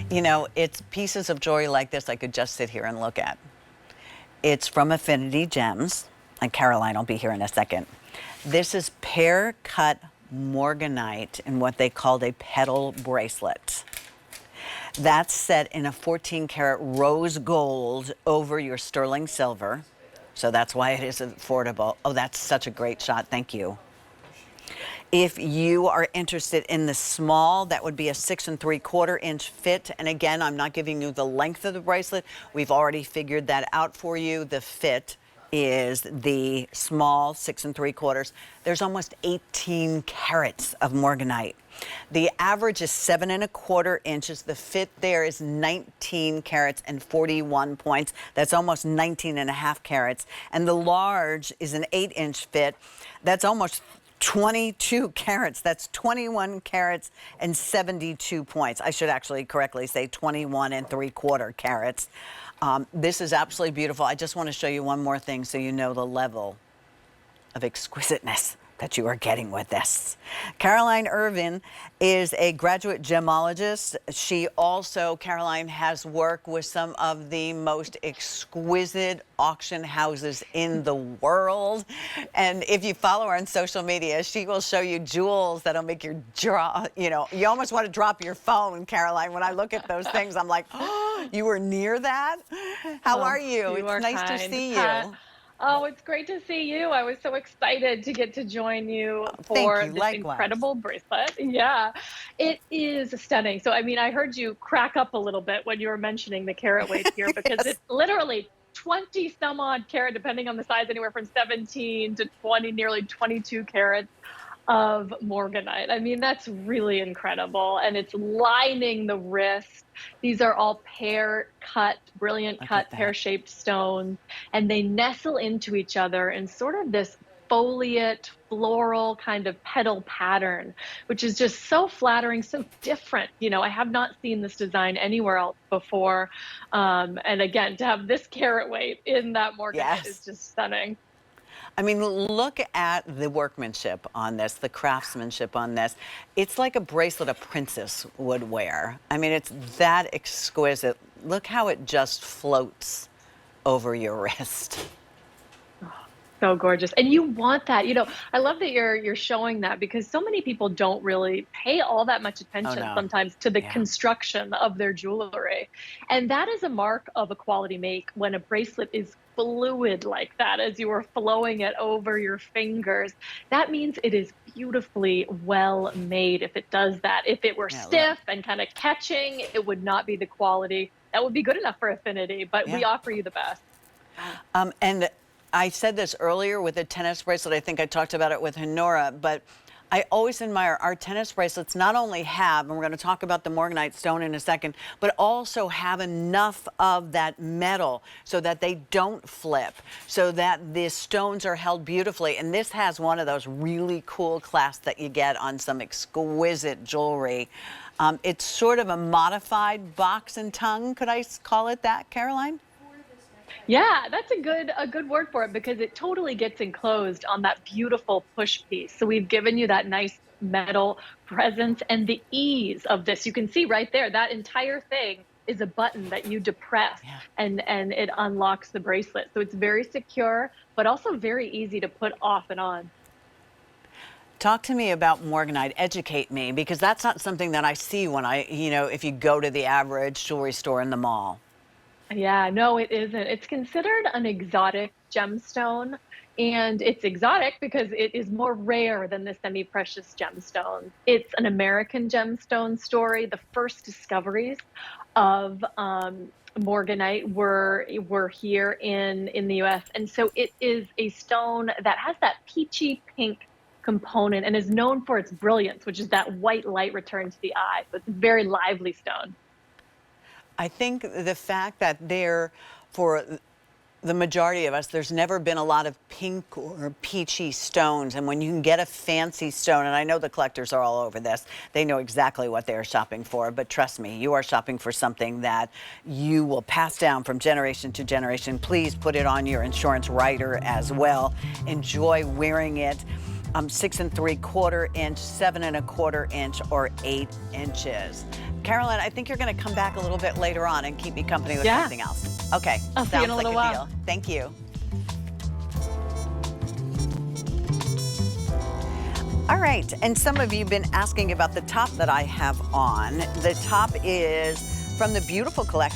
You know, it's pieces of jewelry like this I could just sit here and look at. It's from Affinity Gems, and Caroline will be here in a second. This is Pear-Cut Morganite in what they called a petal bracelet. That's set in a 14-karat rose gold over your sterling silver. So that's why it is affordable. Oh, that's such a great shot. Thank you. If you are interested in the small, that would be a 6 3/4 inch fit. And again, I'm not giving you the length of the bracelet. We've already figured that out for you. The fit is the small 6 3/4. There's almost 18 carats of Morganite. The average is 7 1/4 inches. The fit there is 19 carats and 41 points. That's almost 19 1/2 carats. And the large is an 8-inch fit. That's almost 22 carats. That's 21 carats and 72 points. I should actually correctly say 21 3/4 carats. This is absolutely beautiful. I just want to show you one more thing so you know the level of exquisiteness that you are getting with this. Caroline Irvin is a graduate gemologist. She also, Caroline, has worked with some of the most exquisite auction houses in the world. And if you follow her on social media, she will show you jewels that'll make your jaw, you know, you almost want to drop your phone, Caroline. When I look at those things, I'm like, oh, you were near that? How are you? It's nice to see you. Oh, it's great to see you. I was so excited to get to join you Thank for you. this Likewise. incredible bracelet. Yeah, it is stunning. So, I mean, I heard you crack up a little bit when you were mentioning the carat weight here because Yes. it's literally 20 some odd carat, depending on the size, anywhere from 17 to 20, nearly 22 carats of Morganite. I mean, that's really incredible. And it's lining the wrist. These are all pear-cut, brilliant cut, pear-shaped stones, and they nestle into each other in sort of this foliate, floral kind of petal pattern, which is just so flattering, so different. You know, I have not seen this design anywhere else before. And again, to have this carat weight in that Morganite is just stunning. I mean, look at the workmanship on this, the craftsmanship on this. It's like a bracelet a princess would wear. I mean, it's that exquisite. Look how it just floats over your wrist. So gorgeous. And you want that. You know, I love that you're showing that because so many people don't really pay all that much attention sometimes to the construction of their jewelry. And that is a mark of a quality make when a bracelet is fluid like that as you are flowing it over your fingers. That means it is beautifully well made if it does that. If it were stiff and kind of catching, it would not be the quality that would be good enough for Affinity, but we offer you the best. And I said this earlier with the tennis bracelet. I think I talked about it with Honora, but I always admire our tennis bracelets not only have, and we're going to talk about the Morganite stone in a second, but also have enough of that metal so that they don't flip, so that the stones are held beautifully. And this has one of those really cool clasps that you get on some exquisite jewelry. It's sort of a modified box and tongue. Could I call it that, Caroline? Yeah, that's a good word for it because it totally gets enclosed on that beautiful push piece. So we've given you that nice metal presence and the ease of this. You can see right there, that entire thing is a button that you depress and it unlocks the bracelet. So it's very secure, but also very easy to put off and on. Talk to me about Morganite. Educate me, because that's not something that I see when if you go to the average jewelry store in the mall. Yeah, no, it isn't. It's considered an exotic gemstone, and it's exotic because it is more rare than the semi-precious gemstones. It's an American gemstone story. The first discoveries of Morganite were here in the US, and so it is a stone that has that peachy pink component and is known for its brilliance, which is that white light return to the eye. So it's a very lively stone. I think the fact that for the majority of us, there's never been a lot of pink or peachy stones. And when you can get a fancy stone, and I know the collectors are all over this, they know exactly what they're shopping for. But trust me, you are shopping for something that you will pass down from generation to generation. Please put it on your insurance rider as well. Enjoy wearing it. 6 3/4 inch, 7 1/4 inch, or 8 inches. Caroline, I think you're going to come back a little bit later on and keep me company with Yeah. something else. Okay, I'll see you in sounds a like little a while. deal. Thank you. All right, and some of you have been asking about the top that I have on. The top is from the beautiful collection